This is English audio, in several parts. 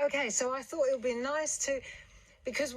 Okay, so I thought it would be nice to, because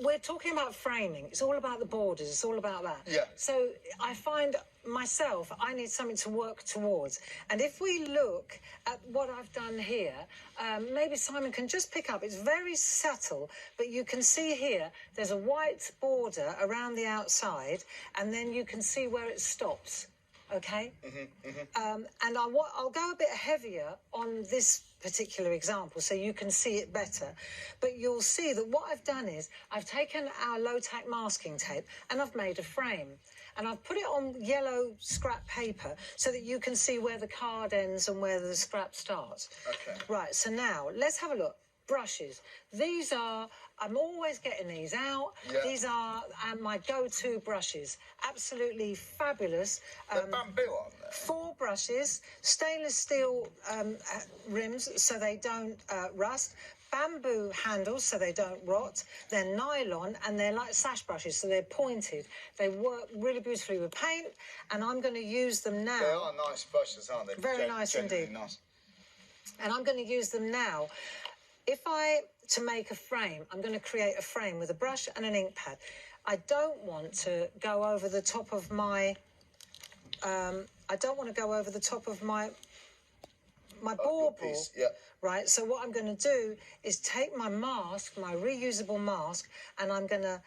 we're talking about framing. It's all about the borders. It's all about that. Yeah. So I find myself, I need something to work towards. And if we look at what I've done here, maybe Simon can just pick up. It's very subtle, but you can see here, there's a white border around the outside, and then you can see where it stops. Okay? And I'll go a bit heavier on this particular example so you can see it better. But you'll see that what I've done is I've taken our low-tack masking tape and I've made a frame. And I've put it on yellow scrap paper so that you can see where the card ends and where the scrap starts. Okay. Right, so now let's have a look. Brushes. These are, I'm always getting these out. Yeah. These are my go-to brushes. Absolutely fabulous. The bamboo on there. 4 brushes, stainless steel rims so they don't rust, bamboo handles so they don't rot, they're nylon and they're like sash brushes so they're pointed. They work really beautifully with paint and I'm going to use them now. They are nice brushes, aren't they? Very nice indeed. Nice. And I'm going to use them now. To make a frame, I'm going to create a frame with a brush and an ink pad. I don't want to go over the top of my my bauble. Piece, yeah. Right, so what I'm going to do is take my mask, my reusable mask, and I'm going to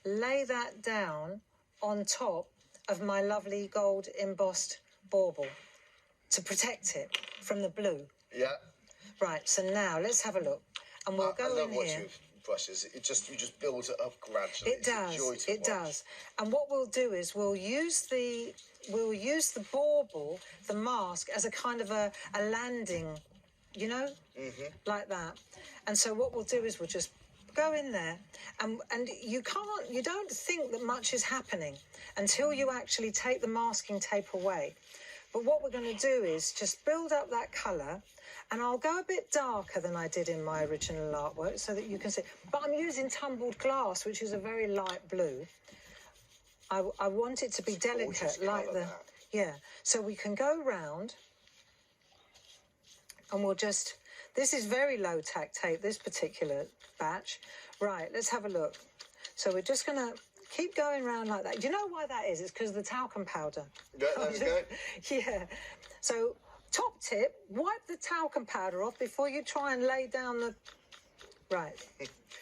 lay that down on top of my lovely gold embossed bauble to protect it from the blue. Yeah. Right, so now let's have a look. And we'll go in here. With brushes. You just build it up gradually. It does. It does. And what we'll do is we'll use the bauble, the mask, as a kind of a landing, you know, like that. And so what we'll do is we'll just go in there, and you don't think that much is happening until you actually take the masking tape away. But what we're going to do is just build up that colour. And I'll go a bit darker than I did in my original artwork so that you can see. But I'm using tumbled glass, which is a very light blue. I want it to be delicate, like the... Yeah, so we can go round and we'll just... This is very low-tack tape, this particular batch. Right, let's have a look. So we're just going to keep going round like that. Do you know why that is? It's because of the talcum powder. Yeah, there we go. Yeah, so... Top tip, wipe the talcum powder off before you try and lay down the... Right,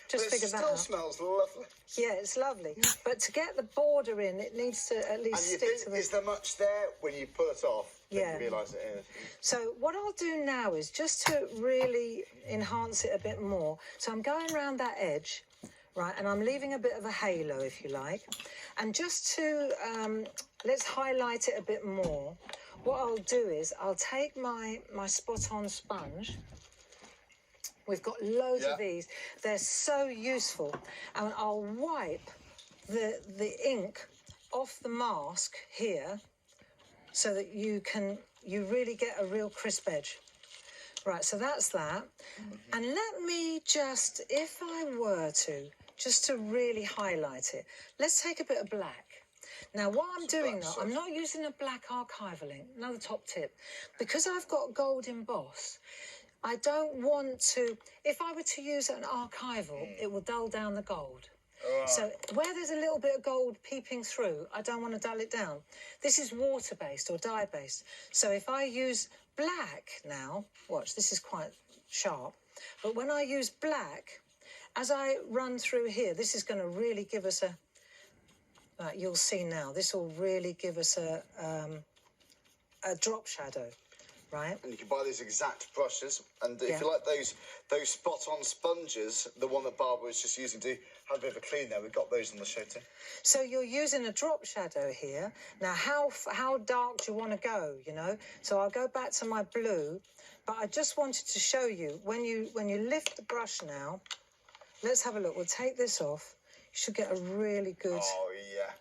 just figure that out. It still smells lovely. Yeah, it's lovely. But to get the border in, it needs to at least stick to the... Is there much there when you pull it off? Yeah. You realise it is. So what I'll do now is just to really enhance it a bit more. So I'm going around that edge, right, and I'm leaving a bit of a halo, if you like. And just to, let's highlight it a bit more. What I'll do is I'll take my spot-on sponge. We've got loads of these. They're so useful. And I'll wipe the ink off the mask here so that you really get a real crisp edge. Right, so that's that. And let me just, if I were to, just to really highlight it, let's take a bit of black. Now, what I'm doing now, I'm not using a black archival ink, another top tip. Because I've got gold emboss, I don't want to... If I were to use an archival, it will dull down the gold. So where there's a little bit of gold peeping through, I don't want to dull it down. This is water-based or dye-based. So if I use black now, watch, this is quite sharp. But when I use black, as I run through here, this is going to really give us a... you'll see now, this will really give us a drop shadow, right? And you can buy these exact brushes, and if you like those spot-on sponges, the one that Barbara was just using to have a bit of a clean there, we've got those on the show too. So you're using a drop shadow here. Now, how dark do you want to go, you know? So I'll go back to my blue, but I just wanted to show you, when you lift the brush now, let's have a look. We'll take this off. You should get a really good... Oh, yeah.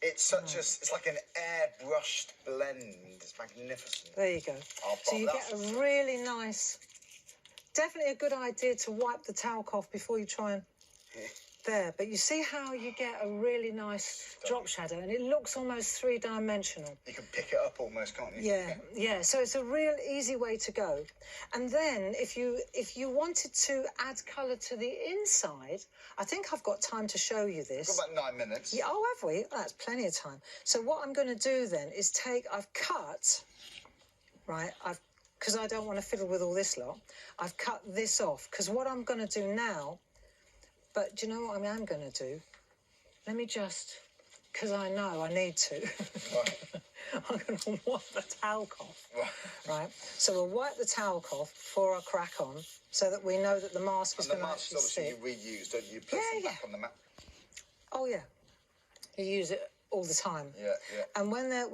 It's such it's like an airbrushed blend. It's magnificent. There you go. So you get a really nice... Definitely a good idea to wipe the talc off before you try and... there. But you see how you get a really nice drop shadow, and it looks almost three-dimensional. You can pick it up almost, can't you? Yeah. So it's a real easy way to go. And then if you wanted to add colour to the inside, I think I've got time to show you this. We've got about 9 minutes. Yeah, oh, have we? That's plenty of time. So what I'm going to do then is I've cut, right, because I don't want to fiddle with all this lot, I've cut this off, because what I'm going to do now, but do you know what I am going to do? Let me just, because I know I need to, Right. I'm going to wipe the talc off, right? So we'll wipe the talc off before I crack on, so that we know that the mask is going to actually stick. And the masks, obviously, you reuse, don't you? Place them back on the mat. Oh, yeah. You use it all the time. Yeah. And when they're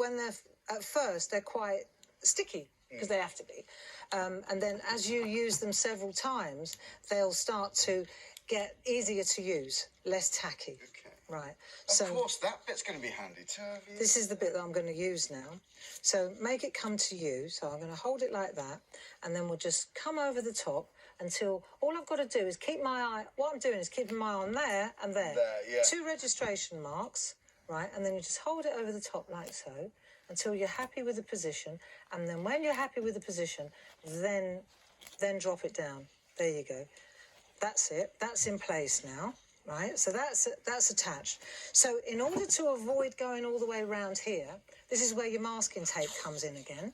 at first, they're quite sticky, because they have to be. And then as you use them several times, they'll start to get easier to use, less tacky. Okay. Right. Of course, that bit's going to be handy too. This is the bit that I'm going to use now. So make it come to you. So I'm going to hold it like that, and then we'll just come over the top until all I've got to do is keep my eye. What I'm doing is keeping my eye on there and there. There, yeah. 2 registration marks, right? And then you just hold it over the top like so until you're happy with the position. And then when you're happy with the position, then drop it down. There you go. That's it. That's in place now. Right, so that's attached. So in order to avoid going all the way around here, this is where your masking tape comes in again.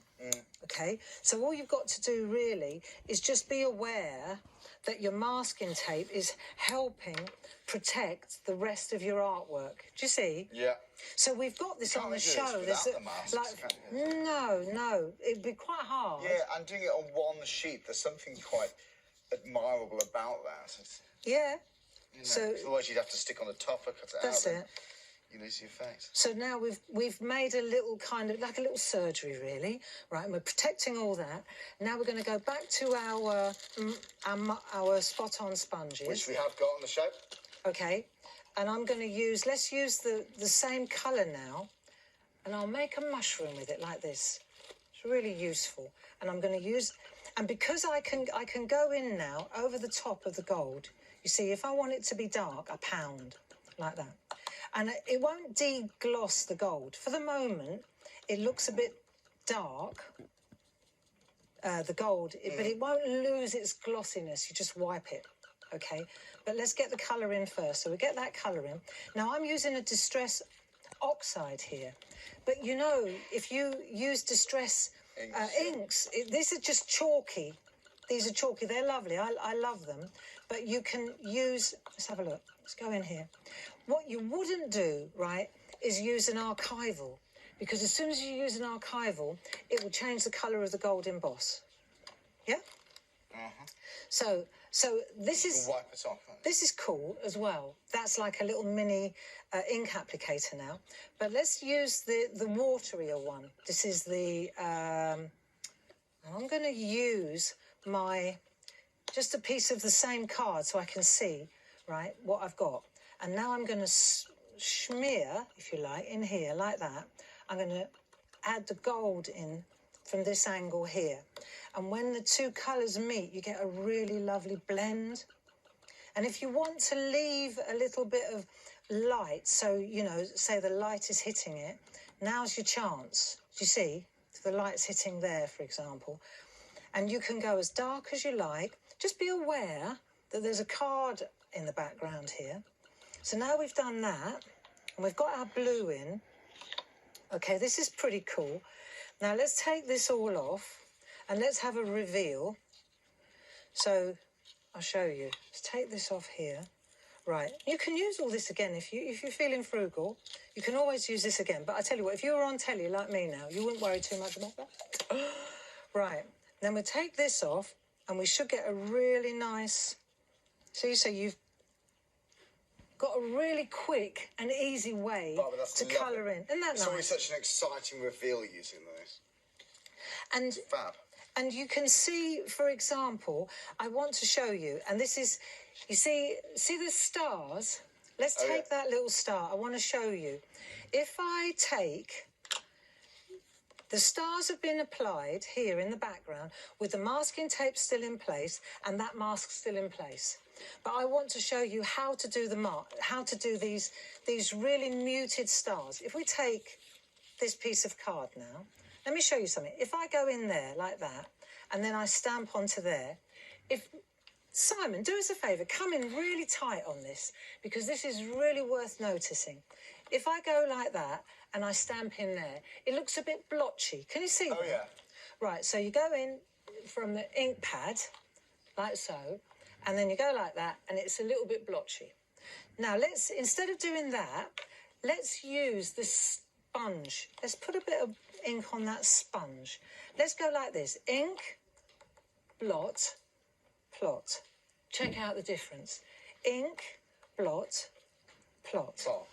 Okay, so all you've got to do really is just be aware that your masking tape is helping protect the rest of your artwork. Do you see? Yeah. So we've got this on the show. There's the masks, no, it'd be quite hard. Yeah, and doing it on one sheet, there's something quite admirable about that. Yeah. You know, So otherwise you'd have to stick on the top or cut it out. that's it. You lose your face. So now we've made a little kind of like a little surgery, really, right? And we're protecting all that. Now we're going to go back to our spot-on sponges, Which we have got on the show. okay? And I'm going to let's use the same colour now, and I'll make a mushroom with it like this. It's really useful. And I'm going to use, and because I can go in now over the top of the gold. You see, if I want it to be dark, I pound like that. And it won't de-gloss the gold. For the moment, it looks a bit dark, the gold, but it won't lose its glossiness. You just wipe it, okay? But let's get the colour in first. So we get that colour in. Now, I'm using a distress oxide here. But, you know, if you use distress inks, this is just chalky. These are chalky. They're lovely. I love them. But you can use... Let's have a look. Let's go in here. What you wouldn't do, right, is use an archival. Because as soon as you use an archival, it will change the colour of the gold emboss. Yeah? So this is... Wipe it off. This is cool as well. That's like a little mini ink applicator now. But let's use the waterier one. This is the... I'm going to use just a piece of the same card so I can see, right, what I've got. And now I'm going to smear, if you like, in here, like that. I'm going to add the gold in from this angle here. And when the two colours meet, you get a really lovely blend. And if you want to leave a little bit of light, so, you know, say the light is hitting it, now's your chance. Do you see? The light's hitting there, for example. And you can go as dark as you like. Just be aware that there's a card in the background here. So now we've done that, and we've got our blue in. Okay, this is pretty cool. Now let's take this all off, and let's have a reveal. So I'll show you. Let's take this off here. Right, you can use all this again if you're feeling frugal. You can always use this again. But I tell you what, if you were on telly like me now, you wouldn't worry too much about that. Right, then we'll take this off, and we should get a really nice... See, so you've got a really quick and easy way to colour in. Isn't that nice? It's always such an exciting reveal using this. And it's fab. And you can see, for example, I want to show you, and this is, you see the stars? Let's take that little star. I want to show you. If I take The stars have been applied here in the background with the masking tape still in place and that mask still in place. But I want to show you how to do these really muted stars. If we take this piece of card now, let me show you something. If I go in there like that and then I stamp onto there, Simon, do us a favour, come in really tight on this because this is really worth noticing. If I go like that and I stamp in there, it looks a bit blotchy. Can you see that? Oh, yeah. Right, so you go in from the ink pad, like so, and then you go like that, and it's a little bit blotchy. Now, instead of doing that, let's use this sponge. Let's put a bit of ink on that sponge. Let's go like this. Ink, blot, plot. Check out the difference. Ink, blot, plot. Oh.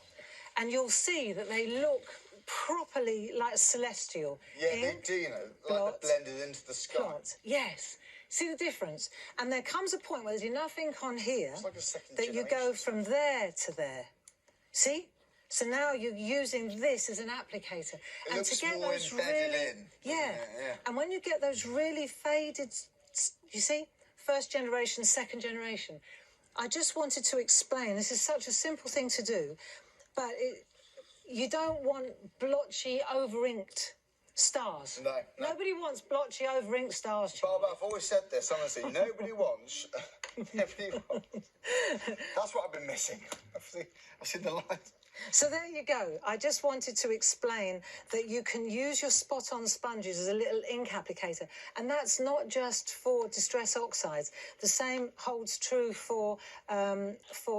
And you'll see that they look properly like celestial. Yeah, Ink, they do, you know, blot, like they're blended into the sky. plot. Yes. See the difference? And there comes a point where there's enough ink on here It's like a second that you go generation. from there to there. See? So now you're using this as an applicator. It looks more embedded in. Yeah. And when you get those really faded, you see? First generation, second generation. I just wanted to explain, this is such a simple thing to do, but you don't want blotchy, over-inked stars. No. Nobody wants blotchy, over-inked stars. Barbara, I've always said this, honestly, nobody wants. Nobody wants. That's what I've been missing. I've seen the light. So there you go. I just wanted to explain that you can use your spot-on sponges as a little ink applicator. And that's not just for distress oxides. The same holds true for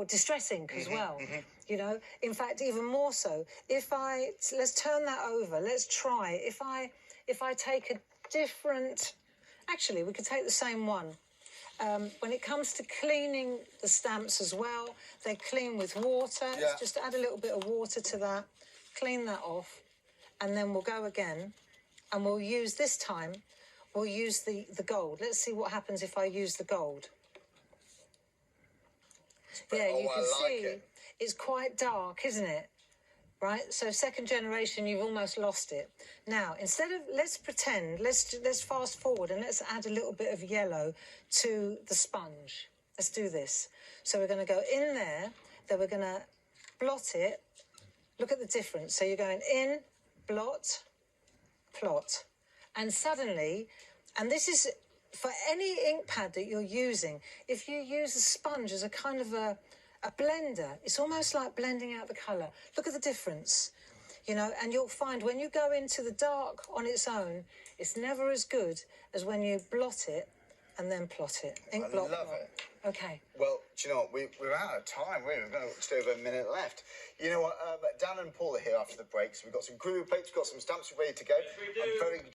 distress ink as well. You know, in fact, even more so. Let's turn that over. Let's try. If I take a different... Actually, we could take the same one. When it comes to cleaning the stamps as well, they clean with water. Yeah. Let's just add a little bit of water to that, clean that off, and then we'll go again. And we'll use, this time, we'll use the gold. Let's see what happens if I use the gold. Yeah, you can see it's quite dark, isn't it? Right, so second generation, you've almost lost it. Now, instead of, let's pretend, let's fast forward and let's add a little bit of yellow to the sponge. Let's do this. So we're going to go in there, then we're going to blot it. Look at the difference. So you're going in, blot, plot. And suddenly, and this is for any ink pad that you're using, if you use a sponge as a kind of a blender, it's almost like blending out the colour. Look at the difference, you know, and you'll find when you go into the dark on its own, it's never as good as when you blot it and then plot it. Ink blot. I love it. Okay. Well, do you know what? We're out of time, really. We've got just over a minute left. You know what? Dan and Paul are here after the break, so we've got some groovy plates, we've got some stamps ready to go. Yes, we do. I'm very